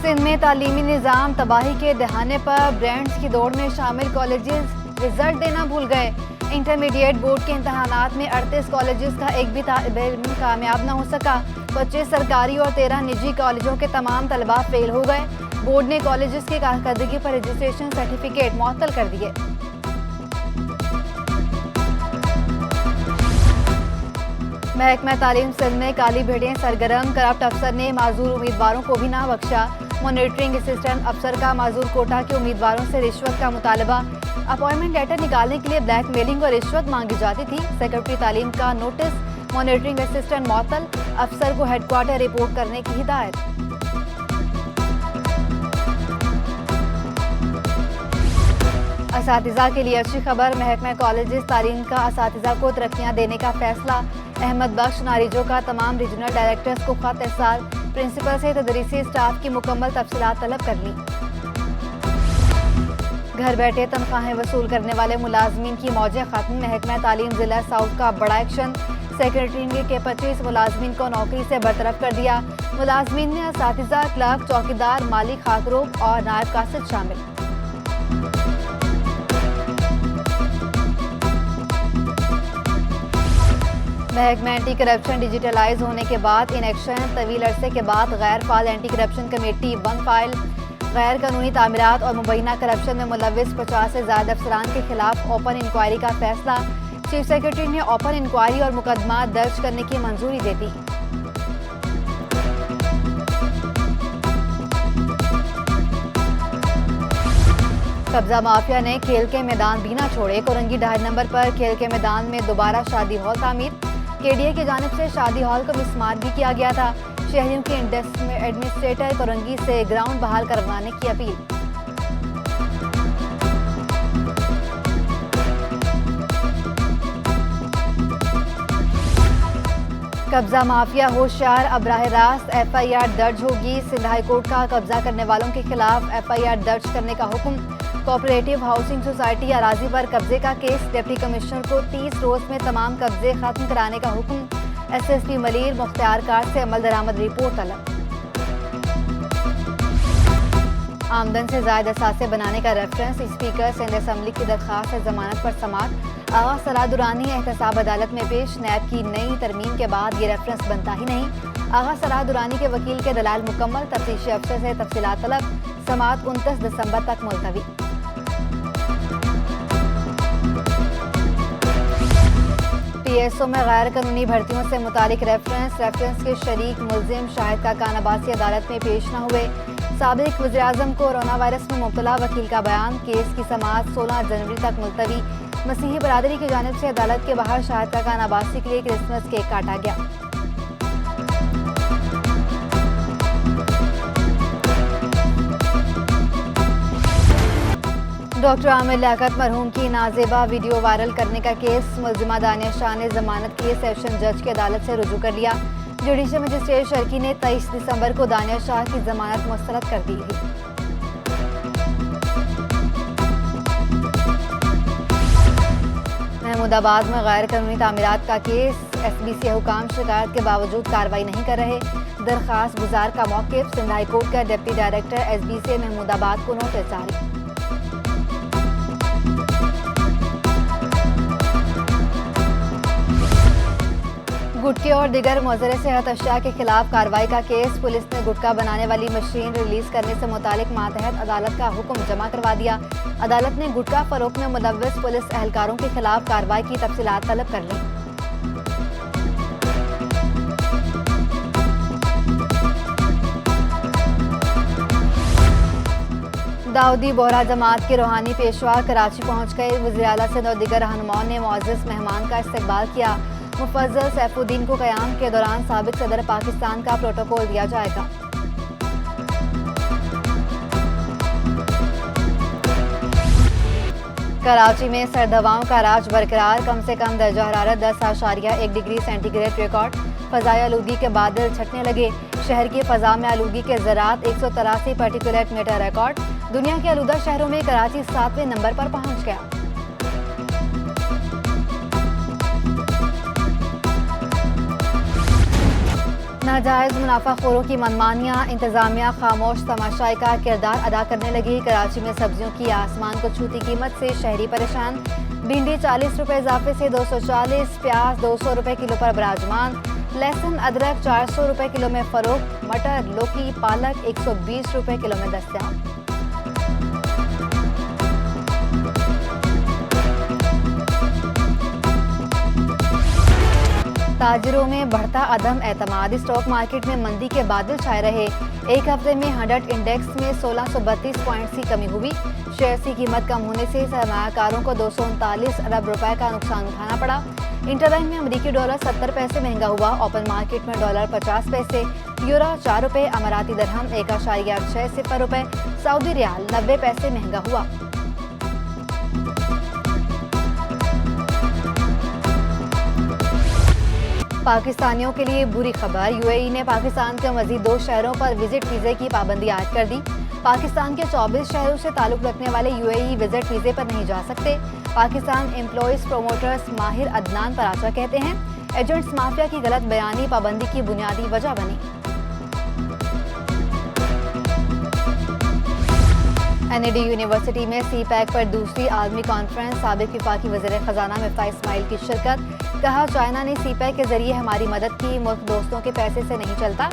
सिंध में तालीमी निज़ाम तबाही के दहाने पर ब्रांड्स की दौड़ में शामिल कॉलेजेस रिजल्ट देना भूल गए। इंटरमीडिएट बोर्ड के इम्तहानात में 38 कॉलेजेस का एक भी तालिब इल्म कामयाब न हो सका। 25 सरकारी और 13 निजी कॉलेजों के तमाम तलबा फेल हो गए। बोर्ड ने कॉलेजेस की कारकर्दगी पर रजिस्ट्रेशन सर्टिफिकेट मुअत्तल कर दिए। महकमा तालीम सिंध में काली भेड़ें सरगर्म। करप्ट अफसर ने माजूर उम्मीदवारों को भी ना बख्शा। मॉनिटरिंग असिस्टेंट अफसर का माजूर कोटा के उम्मीदवारों से रिश्वत का मुतालबा। अपॉइंटमेंट लेटर निकालने के लिए ब्लैकमेलिंग और रिश्वत मांगी जाती थी। सेक्रेटरी तालीम का नोटिस। मॉनिटरिंग असिस्टेंट मुअत्तल। अफसर को हेडक्वार्टर रिपोर्ट करने की हिदायत। असातिज़ा के लिए अच्छी खबर। महकमा कॉलेजेस तालीम का असातिज़ा को तरक्कियाँ देने का फैसला। अहमद बख्श नारिजो का तमाम रीजनल डायरेक्टर्स को खत इरसाल। प्रिंसिपल से तदरीसी स्टाफ की मुकम्मल तफसीलात तलब कर ली। घर बैठे तनख्वाहें वसूल करने वाले मुलाजमीन की मौजें खत्म। महकमा तालीम जिला साउथ का बड़ा एक्शन। सेक्रेटरी के 25 मुलाजमीन को नौकरी से बरतरफ कर दिया। मुलाजमीन में असातिज़ा, क्लर्क, चौकीदार, मालिक, खाकरोब और नायब कासिद शामिल। महकमा एंटी करप्शन डिजिटलाइज होने के बाद इन एक्शन। तवील अरसे के बाद गैर फाल एंटी करप्शन कमेटी बंद फाइल। गैर कानूनी तामीरात और मुबैना करप्शन में मुलविस 50 से ज्यादा अफसरान के खिलाफ ओपन इंक्वायरी का फैसला। चीफ सेक्रेटरी ने ओपन इंक्वायरी और मुकदमा दर्ज करने की मंजूरी दे दी। कब्जा माफिया ने खेल के मैदान भी ना छोड़े। कोरंगी 2.5 नंबर पर खेल के मैदान में दोबारा शादी हॉल तामीर। केडीए की जानिब से शादी हॉल को मिसमार भी किया गया था। शहरियों के एडमिनिस्ट्रेटर कोरंगी से ग्राउंड बहाल करवाने की अपील। कब्जा माफिया होशियार। अब राह रास्त FIR दर्ज होगी। सिंध हाई कोर्ट का कब्जा करने वालों के खिलाफ FIR दर्ज करने का हुक्म। कोऑपरेटिव हाउसिंग सोसाइटी अराजी पर कब्जे का केस। डिप्टी कमिश्नर को 30 रोज में तमाम कब्जे खत्म कराने का हुक्म। SSP मलीर मुख्तियार कार से अमल दरामद रिपोर्ट तलब। आमदन से ज़ायद असासे बनाने का रेफरेंस। स्पीकर सिंध असम्बली की दरख्वास्त से जमानत पर समाअत। आगा सराह दुरानी एहतसाब अदालत में पेश। नैब की नई तरमीम के बाद ये रेफरेंस बनता ही नहीं। आगा सराह दुरानी के वकील के दलाल मुकम्मल। तफ्तीशी अफसर से तफसीलात तलब। समाअत 29 दिसंबर तक मुलतवी। PSO में गैर कानूनी भर्तियों से मुतालिक रेफरेंस के शरीक मुलजिम शाहिद काकान अब्बासी अदालत में पेश न हुए। साबिक वज़ीर-ए-आज़म कोरोना वायरस में मुब्तला वकील का बयान। केस की समाअत 16 जनवरी तक मुलतवी। मसीही बरादरी की जानिब से अदालत के बाहर शाहिद काकान अब्बासी के लिए क्रिसमस केक काटा गया। डॉक्टर आमिर लियाकत मरहूम की नाजेबा वीडियो वायरल करने का केस। मुलजिमा दानिया शाह ने जमानत के लिए सेशन जज की अदालत से रुजू कर लिया। जुडिशल मजिस्ट्रेट शर्की ने 23 दिसंबर को दानिया शाह की जमानत मुस्तरद कर दी थी। महमूदाबाद में गैर कानूनी तामीरात का केस। SBC हुकाम शिकायत के बावजूद कार्रवाई नहीं कर रहे। दरखास्त गुजार का मौक़िफ़। सिंध हाई कोर्ट का डिप्टी डायरेक्टर SBC महमूदाबाद को नोटिस जारी। गुटके और दिगर मुज़र्रे सेहत अशिया के खिलाफ कार्रवाई का केस। पुलिस ने गुटखा बनाने वाली मशीन रिलीज करने से मुतालिक मातहत अदालत का हुक्म जमा करवा दिया। अदालत ने गुटखा फरोख्त में मुलव्वस पुलिस एहलकारों के खिलाफ कार्रवाई की तफसीलात तलब कर ली। दाऊदी बोहरा जमात के रूहानी पेशवा कराची पहुँच गए। वज़ीर-ए-आला सिंध और दीगर रहनुमाओं ने मुअज़्ज़ज़ मेहमान का इस्तकबाल किया। मुफज्जल सैफुद्दीन को क़याम के दौरान साबिक सदर पाकिस्तान का प्रोटोकॉल दिया जाएगा। कराची में सर्द हवाओं का राज बरकरार। कम से कम दर्जा हरारत 10.1 डिग्री सेंटीग्रेड रिकॉर्ड। फ़ज़ाई आलूगी के बादल छटने लगे। शहर की फ़ज़ा में आलूगी के ज़रात 183 पार्टिकुलेट मीटर रिकॉर्ड। दुनिया के आलूदा शहरों में कराची 7वें नंबर पर पहुँच गया। नाजायज़ मुनाफाखोरों की मनमानियाँ, इंतजामिया खामोश तमाशाई का किरदार अदा करने लगी। कराची में सब्जियों की आसमान को छूती कीमत से शहरी परेशान। भिंडी 40 रुपये इजाफे से 240, प्याज 200 रुपये किलो पर बराजमान। लहसुन अदरक 400 रुपये किलो में फरोख्त। मटर, लौकी, पालक 120 रुपये किलो में दस्तयाब। ताजिरों में बढ़ता अदम एतमाद। स्टॉक मार्केट में मंदी के बादल छाए रहे। एक हफ्ते में 100 इंडेक्स में 1632 पॉइंट्स की कमी हुई। शेयर की कीमत कम होने से सरमायाकारों को 239 अरब रुपए का नुकसान उठाना पड़ा। इंटरबैंक में अमरीकी डॉलर 70 पैसे महंगा हुआ। ओपन मार्केट में डॉलर 50 पैसे, यूरो 4 रुपये, अमाराती दरहम 1.60 रुपये, सऊदी रियाल 90 पैसे महंगा हुआ। पाकिस्तानियों के लिए बुरी खबर। यूएई ने पाकिस्तान के मजीद 2 शहरों पर विजिट वीज़े की पाबंदी आयद कर दी। पाकिस्तान के 24 शहरों से ताल्लुक़ रखने वाले यूएई विजिट वीज़े पर नहीं जा सकते। पाकिस्तान एम्प्लॉयज़ प्रोमोटर्स माहिर अदनान पराचा कहते हैं, एजेंट्स माफिया की गलत बयानी पाबंदी की बुनियादी वजह बनी। NAD यूनिवर्सिटी में CPAC पर दूसरी आलमी कॉन्फ्रेंस। साबिक वफाकी वज़ीर ख़जाना मिफ्ताह इस्माइल की शिरकत। कहा, चाइना ने CPAC के जरिए हमारी मदद की, मुल्क दोस्तों के पैसे से नहीं चलता।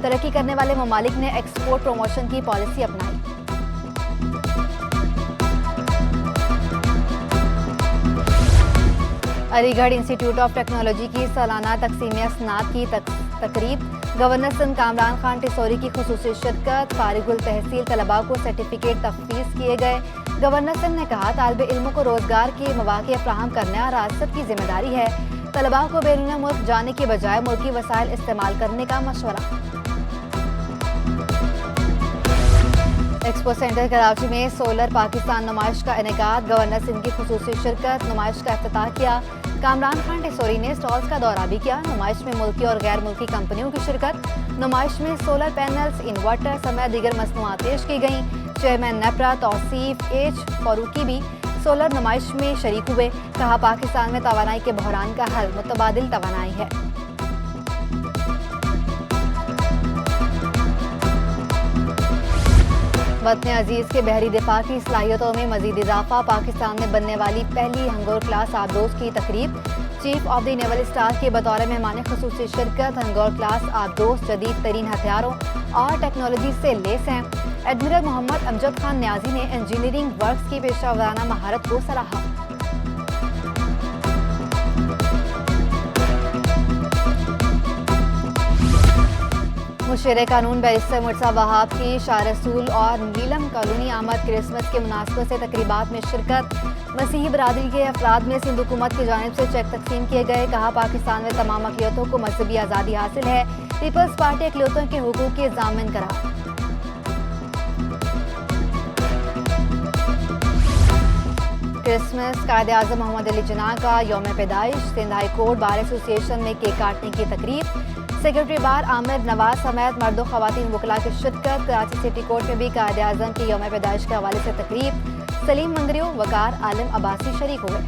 तरक्की करने वाले ममालिक ने एक्सपोर्ट प्रमोशन की पॉलिसी अपनाई। अलीगढ़ इंस्टीट्यूट ऑफ टेक्नोलॉजी की सालाना तकसीम असनाद की तकरीब। गवर्नर सिंध कामरान खान टिसोरी की खुसूसी शिरकत। फारिगुल तहसील तलबा को सर्टिफिकेट तफवीज़ किए गए। गवर्नर सिंध ने कहा, तालिब इल्मों को रोजगार के मौके फराहम करना रियासत की जिम्मेदारी है। तलबा को बैरून मुल्क जाने के बजाय मुल्की वसाइल इस्तेमाल करने का मशवरा। एक्सपो सेंटर कराची में सोलर पाकिस्तान नुमाइश का इनेकाद। गवर्नर सिंध की खुसूसी शिरकत। नुमाइश का इफ्तिताह किया। कामरान खान टिसोरी ने स्टॉल्स का दौरा भी किया। नुमाइश में मुल्की और गैर मुल्की कंपनियों की शिरकत। नुमाइश में सोलर पैनल्स, इन्वर्टर समेत दीगर मसनूआत पेश की गई। चेयरमैन नेपरा तौसीफ एच फारूकी भी सोलर नुमाइश में शरीक हुए। कहा, पाकिस्तान में तवानाई के बहरान का हल मुतबादिल तवानाई है। वतन अजीज के बहरी दिफा की सलाहियतों में मजीद इजाफा। पाकिस्तान में बनने वाली पहली हंगोर क्लास आबदोज की तकरीब। Chief of the naval staff के बतौर मेहमान खुसूसी शिरकत। हंगोर क्लास आबदोज जदीद तरीन हथियारों और टेक्नोलॉजी से लेस हैं। एडमिरल मोहम्मद अमजद खान न्याजी ने इंजीनियरिंग वर्क्स की पेशा वराना महारत को सराहा। मुशीर कानून बैरिस्टर मुर्तज़ा वहाब की शाह रसूल और नीलम कॉलोनी आमद क्रिसमस के मुनासबत से तकरीबात में शिरकत। मसीही बरादरी के अफराद में सिंध हुकूमत की जानिब से चेक तकसीम किए गए। कहा, पाकिस्तान में तमाम अक़लियतों को मजहबी आज़ादी हासिल है। पीपल्स पार्टी अक़लियतों के हुकूक की ज़ामिन करार। क्रिसमस। कायदे आज़म मोहम्मद अली जिन्ना का यौम पैदाइश। Sindh high court bar association में केक काटने की तकरीब। सेक्रेटरी बार आमिर नवाज समेत मर्द ख़वातीन वकला की शिरकत। कराची सिटी कोर्ट में भी कायदे आज़म की यौम पैदाइश के हवाले से तकरीब। सलीम मंगरियो, वकार आलिम अब्बासी शरीक हुए।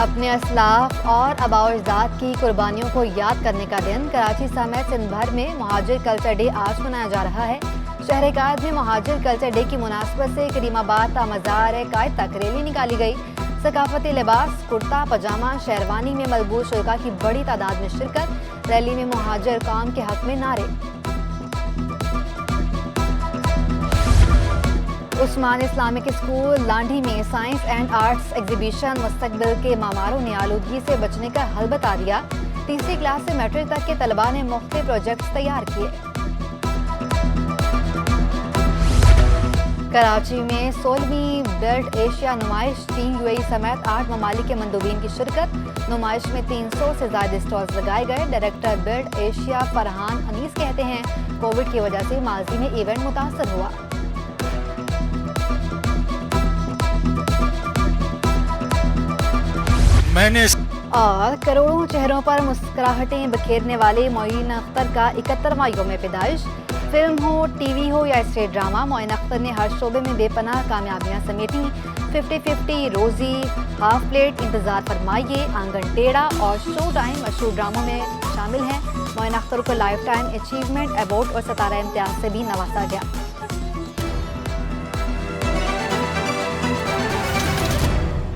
अपने असलाफ और आबाओ अजदाद की कुर्बानियों को याद करने का दिन। कराची समेत सिंध भर में मुहाजिर कल्चर डे आज मनाया जा रहा है। शहर कायद में मुहाजिर कल्चर डे की मुनासबत से करीमाबाद ता मज़ार कायद तक रैली निकाली गई। सकाफती लिबास, कुर्ता पजामा, शेरवानी में मलबूस शुरा की बड़ी तादाद में शिरकत। रैली में मुहाजिर कौम के हक में नारे। उस्मान इस्लामिक स्कूल लांढी में साइंस एंड आर्ट्स एग्जीबिशन। मुस्तकबिल के मामारों ने आलूदगी से बचने का हल बता दिया। तीसरी क्लास से मैट्रिक तक के तलबा ने मुख्तलिफ प्रोजेक्ट्स तैयार किए। कराची में 16वीं बिल्ड एशिया नुमाइश। 3 UAE समेत 8 ममालिक के मंदूबीन की शिरकत। नुमाइश में 300 से ज्यादा स्टॉल्स लगाए गए। Director Build Asia Farhan Anees कहते हैं, कोविड की वजह से माजी में इवेंट मुतासर हुआ। और करोड़ों चेहरों पर मुस्कुराहटें बखेरने वाले मोइन अख्तर का 71वां यौम पैदाइश। फिल्म हो, टीवी हो या स्टेज ड्रामा, मोइन अख्तर ने हर शोबे में बेपनाह कामयाबियां समेटी। 50-50, रोजी, हाफ प्लेट, इंतजार फरमाइए, आंगन टेढ़ा और शो टाइम मशहूर ड्रामों में शामिल हैं। मोइन अख्तर को लाइफ टाइम अचीवमेंट अवार्ड और सितारा इम्तियाज से भी नवाजा गया।